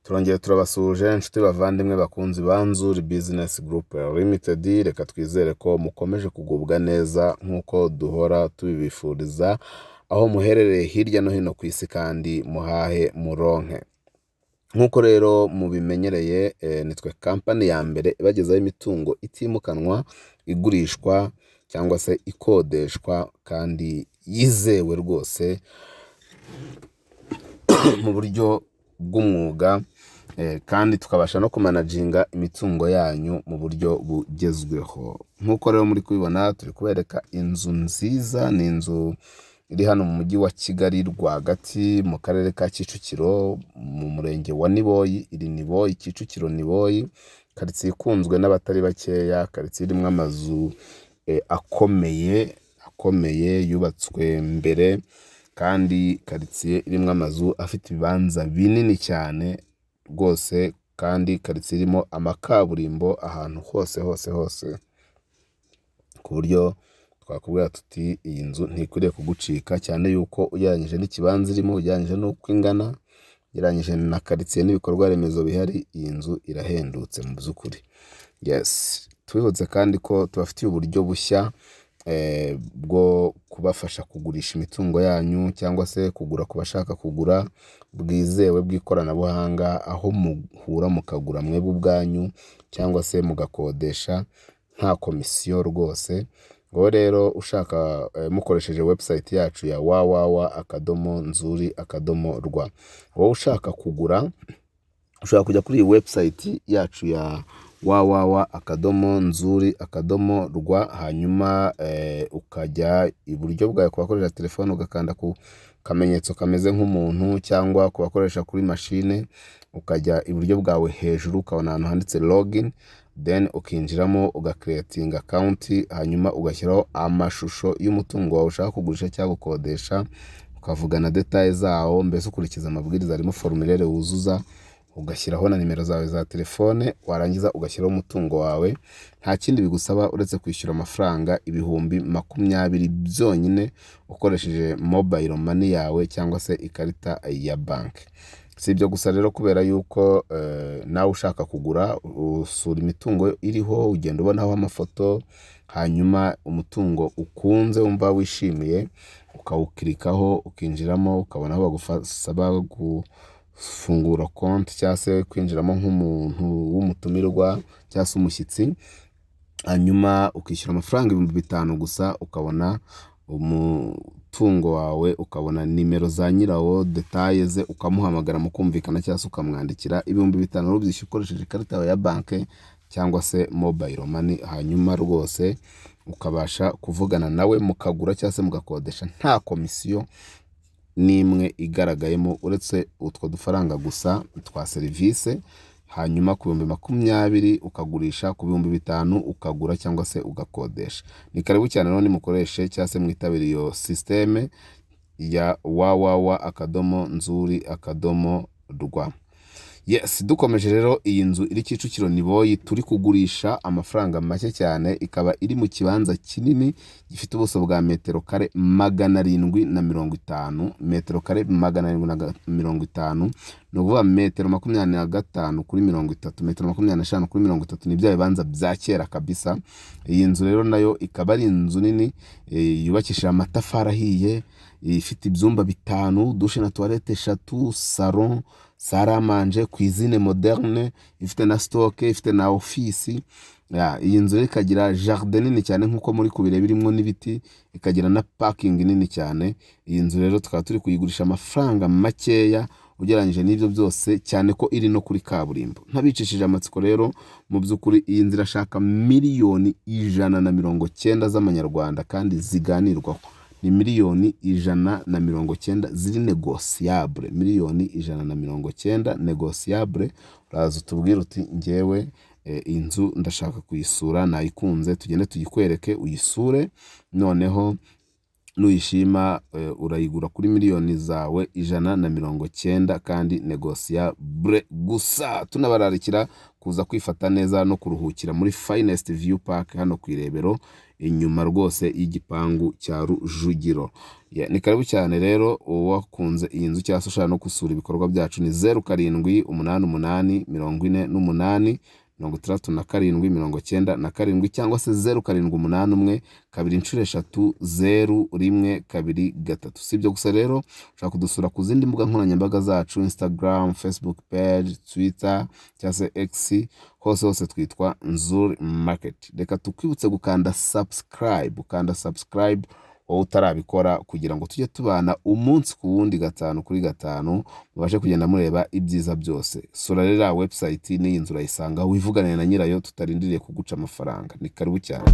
Turongeye turabasuje inshuti bavandimwe bakunzi ba Nzuri Business Group Limited, reka twizere ko mukomeje kugubwa neza nk'uko duhora tubibifuriza aho muherereye hirya no hino ku isi kandi muhahe muronke. Nk'uko rero mubimenyereye nitwe kampani ya mbere ibagezaho imitungo itimukanwa igurishwa cyangwa se ikodeshwa kandi yizewe rwose mu buryo bw'umwuga, kandi tukabasha no kumanaginga imitungo yanyu mu buryo bugezweho. Nk'uko rero muri kubibona turi kubereka inzu nziza, ni inzu iri hano mu mujyi wa Kigali rwagati mu karere ka Kicukiro mu murenge wa Niboyi, iri Niboyi Kicukiro Niboyi, karitsiye ikunzwe n'abatari bakeya, karitsiye irimo amazu akomeye yubatswe mbere, kandi karitsiye irimo amazu afite ibibanza binini cyane rwose, kandi karitsiye irimo amakaburimbo ahantu hose ku buryo twakubwira tuti iyi nzu ntikwiriye kugucika, cyane yuko ugereranyije n'ikibanza irimo, ugereranyije n'uko ingana, ugereranyije na karitsiye n'ibikorwa remezo bihari, iyi nzu irahendutse mu by'ukuri. Yes, twibutse kandi ko tubafitiye uburyo bushya bwo kubafasha kugurisha imitungo yanyu cyangwa se kugura ku bashaka kugura, bwizewe bw'ikoranabuhanga, aho muhura mukagura mwebwe ubwanyu cyangwa se mugakodesha nta komisiyo rwose. Ngo rero ushaka mukoresheje website yacu ya www.nzuri.rw, wowe ushaka kugura ushobora kujya kuri iyi website yacu ya www.nzuri.rw, hanyuma ukajya iburyo bwawe ku bakoresha telefone ugakanda ku kamenyetso kameze nk'umuntu, cyangwa ku bakoresha kuri machine ukajya iburyo bwawe hejuru ukabona ahantu handitse login, then ukinjiramo ugacreating account, hanyuma ugashyiraho amashusho y'umutungo wawe ushaka kugurisha cyangwa gukodesha, ukavugana details zawo, mbese ukurikiza amabwiriza arimo formulaire wuzuza, ugashyiraho na nimero zawe za telefone, warangiza ugashyiraho umutungo wawe. Nta kindi bigusaba uretse kwishyura amafaranga ibihumbi 20 byonyine ukoresheje mobile money yawe cyangwa se ikarita ya banki. Si ibyo gusa rero, kubera yuko nawe ushaka kugura usura imitungo iriho, ugenda ubonaho amafoto, hanyuma umutungo ukunze wumva wishimiye ukawukirikaho, ukinjiramo, ukabona aho bagusaba gufungura konti cyangwa se kwinjiramo nk'umuntu w'umutumirwa cyangwa se umushyitsi, hanyuma ukishyura amafaranga 5,000 gusa, ukabona umutungo wawe, ukabona nimero za nyirawo, details ze, ukamuhamagara mukumvikana cyangwa se ukamwandikira. 5,000 rubyishyura ukoresheje ikarita yawe ya banki cyangwa se mobile money, hanyuma rwose ukabasha kuvugana nawe mukagura cyangwa se mugakodesha nta komisiyo n'imwe igaragayemo uretse utwo dufaranga gusa twa serivisi. Hanyuma ku 20,000 ukagurisha, ku 5,000 ukagura cyangwa se ugakodesha. Ni karibu cyane rero nimukoreshe cyangwa se mwitabire iyo systeme ya www.nzuri.rw. Yes, dukomeje rero, iyi nzu iri Kicukiro Niboyi turi kugurisha amafaranga make cyane, ikaba iri mu kibanza kinini gifite ubuso bwa metero kare 750, metero kare 750, ni ukuvuga metero 25 kuri 30, metero 25 kuri 30, ni bya bibanza bya kera kabisa. Iyi nzu rero nayo ikaba ari inzu nini yubakishije amatafari ahiye, ifite ibyumba 5, dushe na toilette 3, salon, salle à manger, cuisine moderne, ifite na stock, ifite na office. Iyi nzu ikagira jardin nini cyane nk'uko muri kubireba, birimo n'ibiti, ikagira na parking nini cyane. Iyi nzu rero tukaba turi kuyigurisha amafaranga makeya ugereranyije n'ibyo byose, cyane ko iri no kuri kaburimbo. Ntabicishije amatsiko rero, mu by'ukuri iyi nzu irashaka 1,190,000 z'amanyarwanda kandi ziganirwaho. Ni 1,190,000 ziri negociable, 1,190,000 negociable. Uraza utubwira uti ngewe inzu ndashaka kuyisura, nayikunze, tugende tuyikwereke uyisure, noneho nuyishima urayigura kuri miliyoni zawe 190 kandi negociable gusa. Tunabararikira kuza kwifata neza no kuruhukira muri Finest View Park hano ku Irebero, inyuma rwose y'igipangu cya Rujugiro. Ni karibu cyane rero, uwakunze iyi nzu cyangwa se ushaka no gusura ibikorwa byacu ni 0788 48 67 cyangwa se 0781 Si ibyo gusa rero, ushaka kudusura ku zindi mbuga nkoranyambaga zacu, Instagram, Facebook page, Twitter cyangwa se X, hose twitwa Nzuri Market. Reka tukwibutse gukanda subscribe wowe utarabikora, kugira ngo tujye tubana umunsi ku wundi, 5 kuri 5, mubashe kugenda mureba ibyiza byose. Sura rero website n'iyi nzu urayisanga, wivuganire na nyirayo tutarindiriye kuguca amafaranga. Ni karibu cyane.